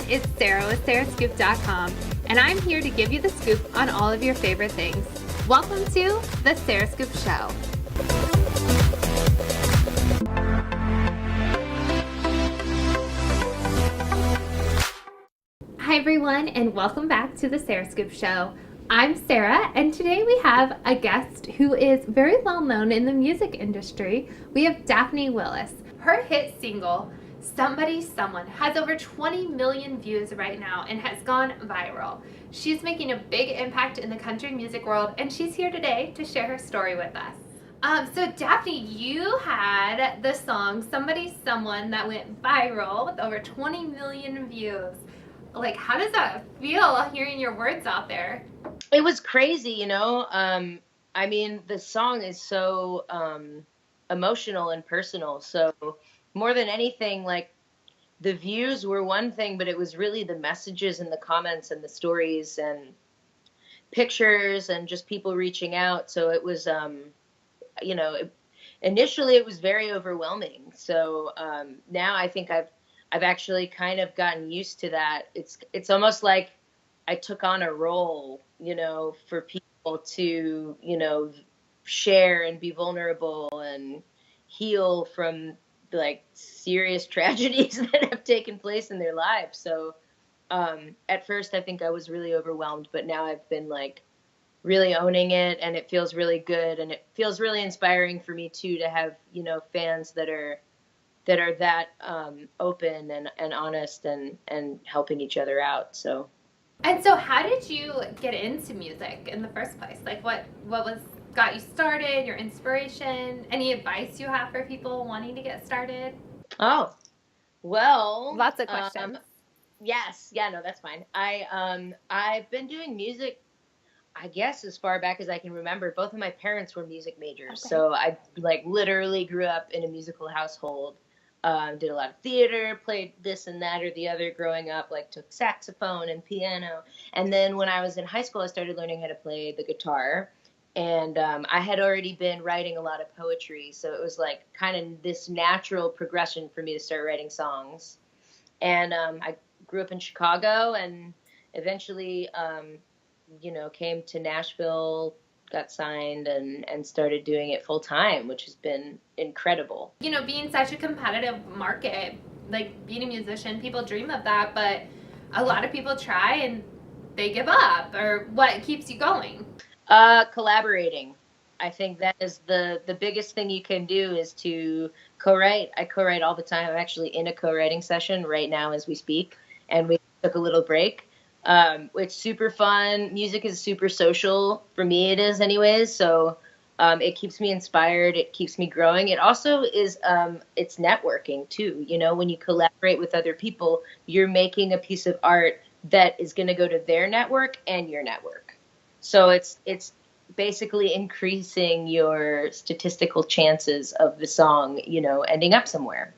it's Sarah with sarahscoop.com, and I'm here to give you the scoop on all of your favorite things. Welcome to The Sarah Scoop Show. Hi everyone, and welcome back to The Sarah Scoop Show. I'm Sarah, and today we have a guest who is very well known in the music industry. We have Daphne Willis. Her hit single, Somebody Someone, has over 20 million views right now and has gone viral. She's making a big impact in the country music world, and she's here today to share her story with us. So Daphne, you had the song Somebody Someone that went viral with over 20 million views. Like, how does that feel hearing your words out there? It was crazy, you know. I mean, the song is so emotional and personal. So more than anything, like, the views were one thing, but it was really the messages and the comments and the stories and pictures and just people reaching out. So it was, initially it was very overwhelming. So now I think I've actually kind of gotten used to that. It's almost like I took on a role, for people to, share and be vulnerable and heal from like serious tragedies that have taken place in their lives. So at first I think I was really overwhelmed, but now I've been like really owning it, and it feels really good, and it feels really inspiring for me too to have, fans that are that open and honest and helping each other out. So. And so how did you get into music in the first place? Like what got you started, your inspiration? Any advice you have for people wanting to get started? Oh, well. Lots of questions. Yes. Yeah, no, that's fine. I've been doing music, I guess, as far back as I can remember. Both of my parents were music majors. Okay. So I like literally grew up in a musical household. Did a lot of theater, played this and that or the other growing up, like took saxophone and piano. And then when I was in high school, I started learning how to play the guitar. And I had already been writing a lot of poetry. So it was like kind of this natural progression for me to start writing songs. And I grew up in Chicago and eventually, came to Nashville, got signed and started doing it full time, which has been incredible. Being such a competitive market, like being a musician, people dream of that, but a lot of people try and they give up. Or what keeps you going? Collaborating. I think that is the biggest thing you can do is to co-write. I co-write all the time. I'm actually in a co-writing session right now as we speak, and we took a little break. It's super fun. Music is super social. For me, it is anyways. So it keeps me inspired. It keeps me growing. It also is, it's networking too. When you collaborate with other people, you're making a piece of art that is going to go to their network and your network. So it's basically increasing your statistical chances of the song, ending up somewhere.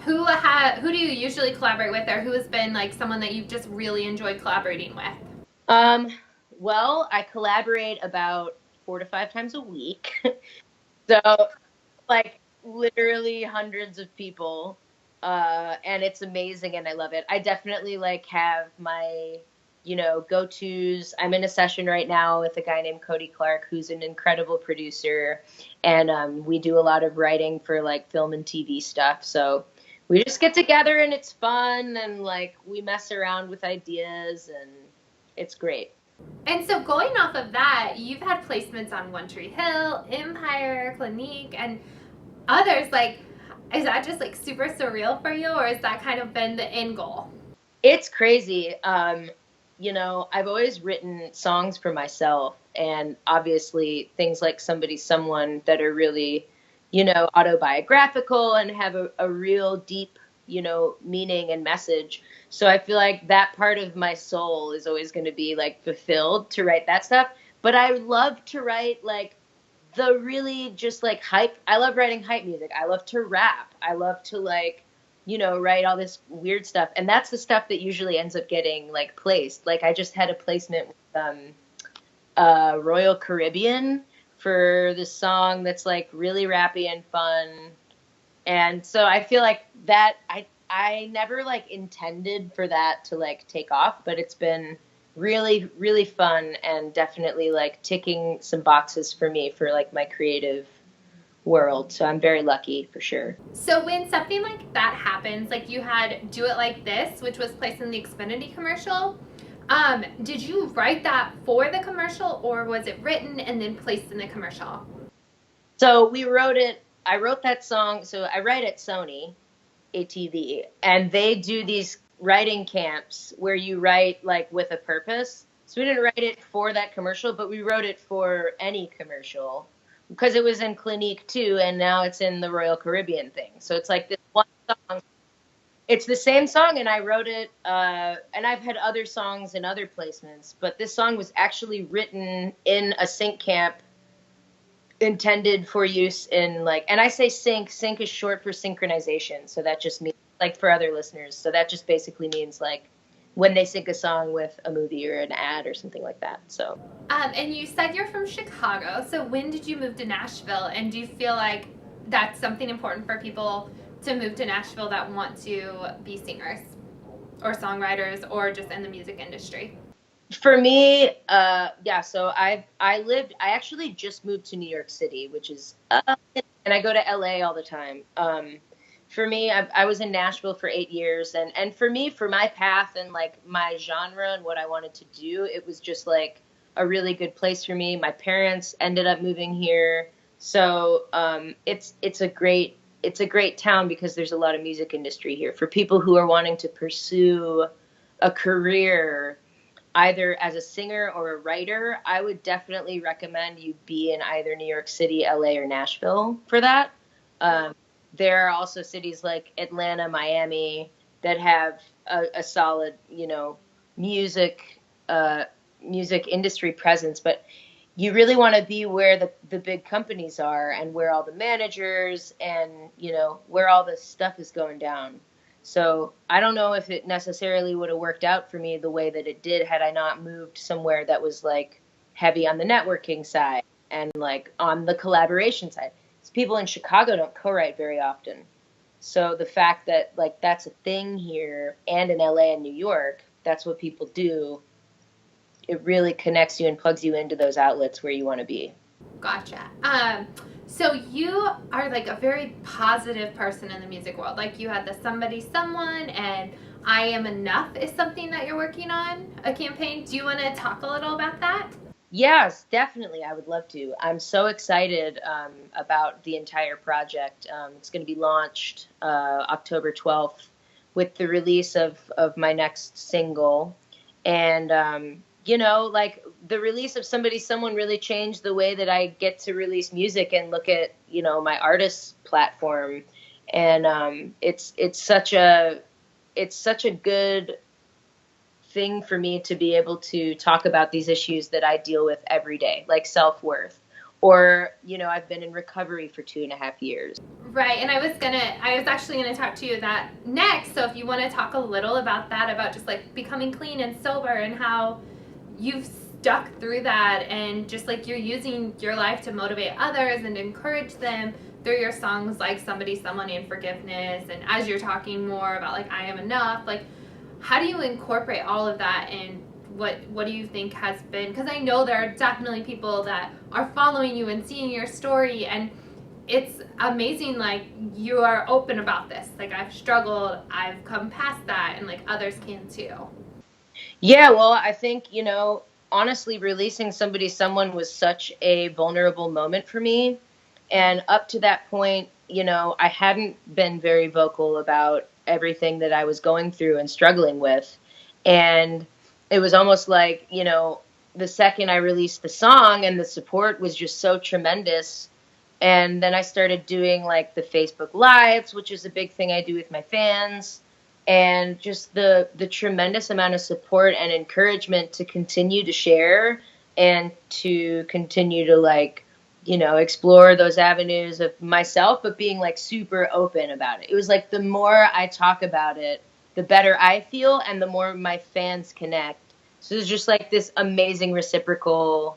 Who do you usually collaborate with, or who has been like someone that you've just really enjoyed collaborating with? Well, I collaborate about 4 to 5 times a week. So like literally hundreds of people. And it's amazing and I love it. I definitely like have my, go-tos. I'm in a session right now with a guy named Cody Clark, who's an incredible producer. And we do a lot of writing for like film and TV stuff. So we just get together and it's fun and like we mess around with ideas and it's great. And so going off of that, you've had placements on One Tree Hill, Empire, Clinique, and others. Like, is that just like super surreal for you, or has that kind of been the end goal? It's crazy. I've always written songs for myself, and obviously things like Somebody Someone that are really, autobiographical and have a real deep, meaning and message. So I feel like that part of my soul is always going to be like fulfilled to write that stuff. But I love to write like the really just like hype. I love writing hype music. I love to rap. I love to like, write all this weird stuff. And that's the stuff that usually ends up getting like placed. Like I just had a placement with Royal Caribbean for this song that's like really rappy and fun. And so I feel like that I I never like intended for that to like take off, but it's been really, really fun and definitely like ticking some boxes for me for like my creative world. So I'm very lucky for sure. So when something like that happens, like you had Do It Like This, which was placed in the Xfinity commercial, did you write that for the commercial or was it written and then placed in the commercial? So we wrote it, I wrote that song. So I write at Sony ATV, and they do these writing camps where you write like with a purpose. So we didn't write it for that commercial, but we wrote it for any commercial because it was in Clinique too, and now it's in the Royal Caribbean thing. So it's like this one song. It's the same song, and I wrote it, and I've had other songs in other placements, but this song was actually written in a sync camp intended for use in like, and I say sync is short for synchronization. So that just means like for other listeners. So that just basically means like when they sync a song with a movie or an ad or something like that. So, And you said you're from Chicago. So when did you move to Nashville? And do you feel like that's something important for people to move to Nashville that want to be singers or songwriters or just in the music industry? for me, yeah. So I actually just moved to New York City, which is, and I go to LA all the time. For me, I was in Nashville for 8 years, and for me, for my path and like my genre and what I wanted to do, it was just like a really good place for me. My parents ended up moving here, so it's a great town because there's a lot of music industry here for people who are wanting to pursue a career either as a singer or a writer. I would definitely recommend you be in either New York City, LA, or Nashville for that. There are also cities like Atlanta, Miami that have a solid, music music industry presence, but you really want to be where the big companies are and where all the managers and where all the stuff is going down. So I don't know if it necessarily would have worked out for me the way that it did had I not moved somewhere that was like heavy on the networking side and like on the collaboration side. Because people in Chicago don't co-write very often. So the fact that like that's a thing here and in LA and New York, that's what people do. It really connects you and plugs you into those outlets where you want to be. Gotcha. So you are like a very positive person in the music world. Like you had the Somebody Someone and I Am Enough is something that you're working on, a campaign. Do you want to talk a little about that? Yes, definitely. I would love to. I'm so excited about the entire project. It's going to be launched October 12th with the release of my next single. And, like the release of Somebody Someone really changed the way that I get to release music and look at, my artist platform. And it's such a good thing for me to be able to talk about these issues that I deal with every day, like self-worth. Or, I've been in recovery for 2.5 years. Right, and I was actually gonna talk to you that next. So if you want to talk a little about that, about just like becoming clean and sober and how you've stuck through that and just like you're using your life to motivate others and encourage them through your songs like Somebody, Someone, and Forgiveness. And as you're talking more about like I Am Enough, like how do you incorporate all of that and what do you think has been, because I know there are definitely people that are following you and seeing your story, and it's amazing like you are open about this, like I've struggled, I've come past that, and like others can too. Yeah, well, I think, honestly, releasing Somebody Someone was such a vulnerable moment for me. And up to that point, I hadn't been very vocal about everything that I was going through and struggling with. And it was almost like, the second I released the song and the support was just so tremendous. And then I started doing like the Facebook Lives, which is a big thing I do with my fans. And just the tremendous amount of support and encouragement to continue to share and to continue to like, explore those avenues of myself, but being like super open about it. It was like the more I talk about it, the better I feel and the more my fans connect. So it's just like this amazing reciprocal,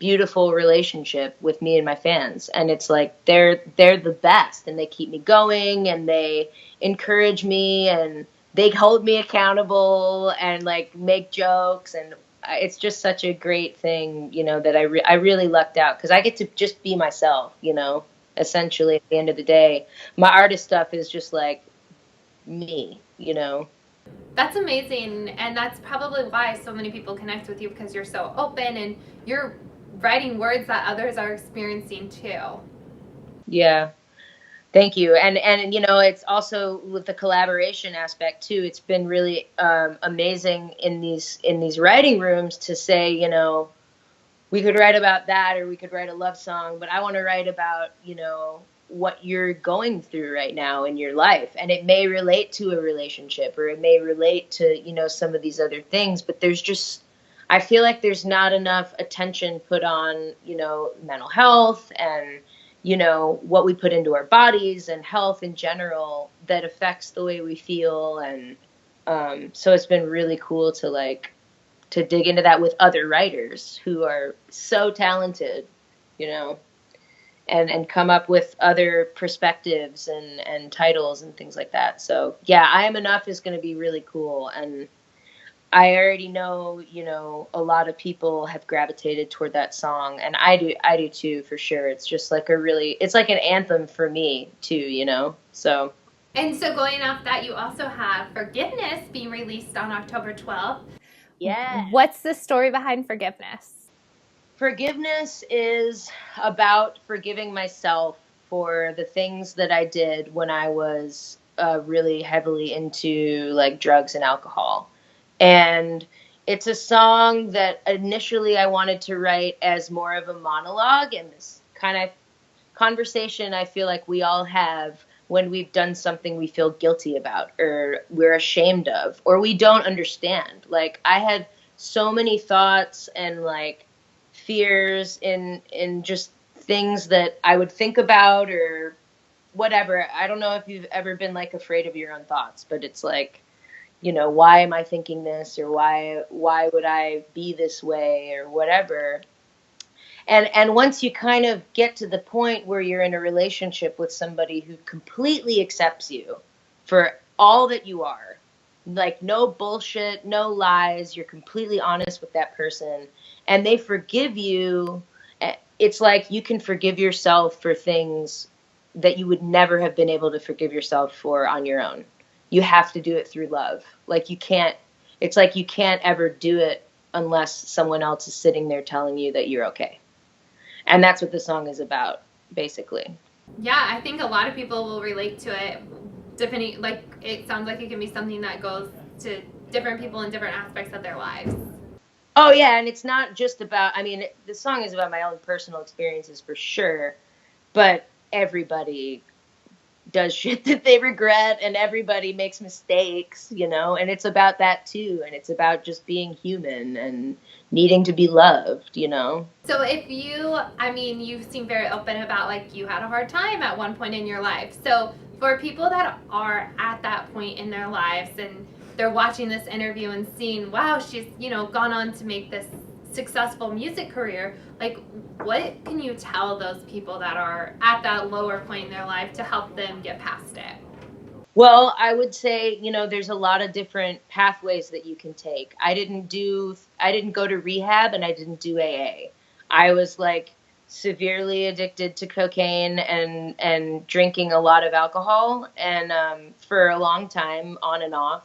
beautiful relationship with me and my fans, and it's like they're the best, and they keep me going, and they encourage me, and they hold me accountable, and like make jokes, and it's just such a great thing, you know, that I really lucked out because I get to just be myself, you know. Essentially, at the end of the day, my artist stuff is just like me, you know. That's amazing, and that's probably why so many people connect with you, because you're so open and you're writing words that others are experiencing too. Yeah. Thank you. And you know, it's also with the collaboration aspect too. It's been really amazing in these writing rooms to say, you know, we could write about that, or we could write a love song, but I want to write about, you know, what you're going through right now in your life, and it may relate to a relationship, or it may relate to, you know, some of these other things, but there's just, I feel like there's not enough attention put on, you know, mental health and, you know, what we put into our bodies and health in general that affects the way we feel. And so it's been really cool to like to dig into that with other writers who are so talented, you know, and come up with other perspectives and titles and things like that. So yeah, I Am Enough is going to be really cool. And I already know, you know, a lot of people have gravitated toward that song, and I do too, for sure. It's just like it's like an anthem for me too, you know? So. And so, going off that, you also have Forgiveness being released on October 12th. Yeah. What's the story behind Forgiveness? Forgiveness is about forgiving myself for the things that I did when I was really heavily into like drugs and alcohol. And it's a song that initially I wanted to write as more of a monologue, and this kind of conversation I feel like we all have when we've done something we feel guilty about, or we're ashamed of, or we don't understand. Like I had so many thoughts and like fears in just things that I would think about or whatever. I don't know if you've ever been like afraid of your own thoughts, but it's like, you know, why am I thinking this, or why would I be this way, or whatever. And once you kind of get to the point where you're in a relationship with somebody who completely accepts you for all that you are, like no bullshit, no lies, you're completely honest with that person, and they forgive you, it's like you can forgive yourself for things that you would never have been able to forgive yourself for on your own. You have to do it through love. Like you can't, it's like you can't ever do it unless someone else is sitting there telling you that you're okay. And that's what the song is about, basically. Yeah, I think a lot of people will relate to it. Depending, like, it sounds like it can be something that goes to different people in different aspects of their lives. Oh, yeah, and it's not just about, I mean, the song is about my own personal experiences for sure, but everybody does shit that they regret, and everybody makes mistakes, you know, and it's about that too, and it's about just being human and needing to be loved, you know. So if you, I mean, you seem very open about like you had a hard time at one point in your life. So for people that are at that point in their lives and they're watching this interview and seeing, wow, she's, you know, gone on to make this successful music career, like what can you tell those people that are at that lower point in their life to help them get past it? Well, I would say, you know, there's a lot of different pathways that you can take. I didn't go to rehab, and I didn't do AA. I was like severely addicted to cocaine and drinking a lot of alcohol, and for a long time, on and off.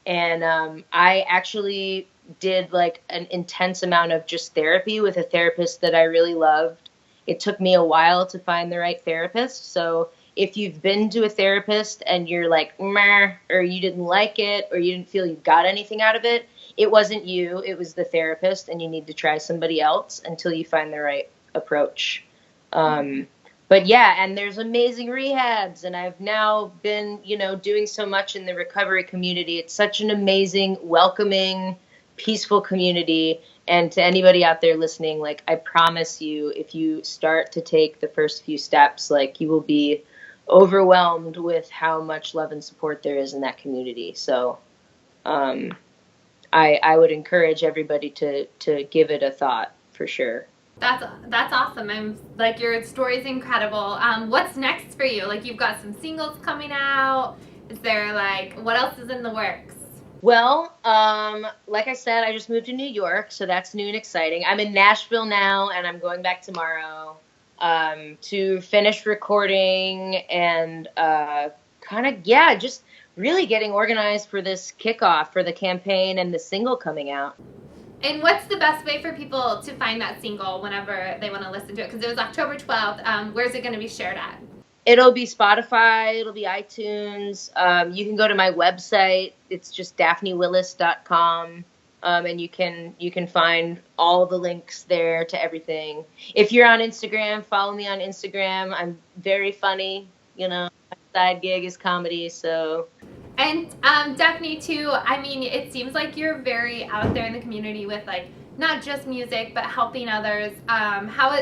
And I actually did like an intense amount of just therapy with a therapist that I really loved. It took me a while to find the right therapist. So if you've been to a therapist and you're like, meh, or you didn't like it, or you didn't feel you got anything out of it, it wasn't you, it was the therapist, and you need to try somebody else until you find the right approach. But yeah, and there's amazing rehabs, and I've now been, you know, doing so much in the recovery community. It's such an amazing, welcoming, peaceful community. And to anybody out there listening, like, I promise you, if you start to take the first few steps, like, you will be overwhelmed with how much love and support there is in that community. So I would encourage everybody to give it a thought, for sure. That's awesome. I'm like your story's incredible. What's next for you? Like you've got some singles coming out. Is there like what else is in the works? Well, like I said, I just moved to New York, so that's new and exciting. I'm in Nashville now, and I'm going back tomorrow to finish recording and kind of, yeah, just really getting organized for this kickoff for the campaign and the single coming out. And what's the best way for people to find that single whenever they want to listen to it? Because it was October 12th. Where's it going to be shared at? It'll be Spotify. It'll be iTunes. You can go to my website. It's just daphnewillis.com. And you can find all the links there to everything. If you're on Instagram, follow me on Instagram. I'm very funny. You know, my side gig is comedy, so. And Daphne too, I mean, it seems like you're very out there in the community with like not just music but helping others.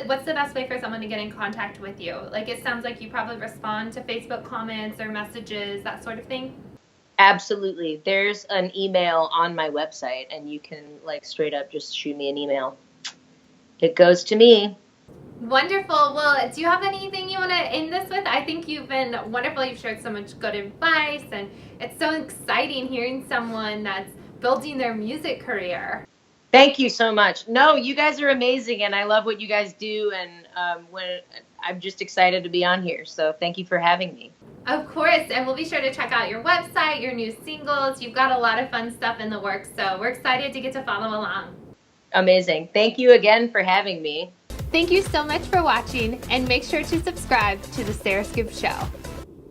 What's the best way for someone to get in contact with you? Like it sounds like you probably respond to Facebook comments or messages, that sort of thing. Absolutely. There's an email on my website and you can like straight up just shoot me an email. It goes to me. Wonderful. Well, do you have anything you want to end this with? I think you've been wonderful. You've shared so much good advice, and it's so exciting hearing someone that's building their music career. Thank you so much. No, you guys are amazing, and I love what you guys do, and I'm just excited to be on here. So thank you for having me. Of course, and we'll be sure to check out your website, your new singles. You've got a lot of fun stuff in the works, so we're excited to get to follow along. Amazing. Thank you again for having me. Thank you so much for watching, and make sure to subscribe to The Sarah Scoop Show.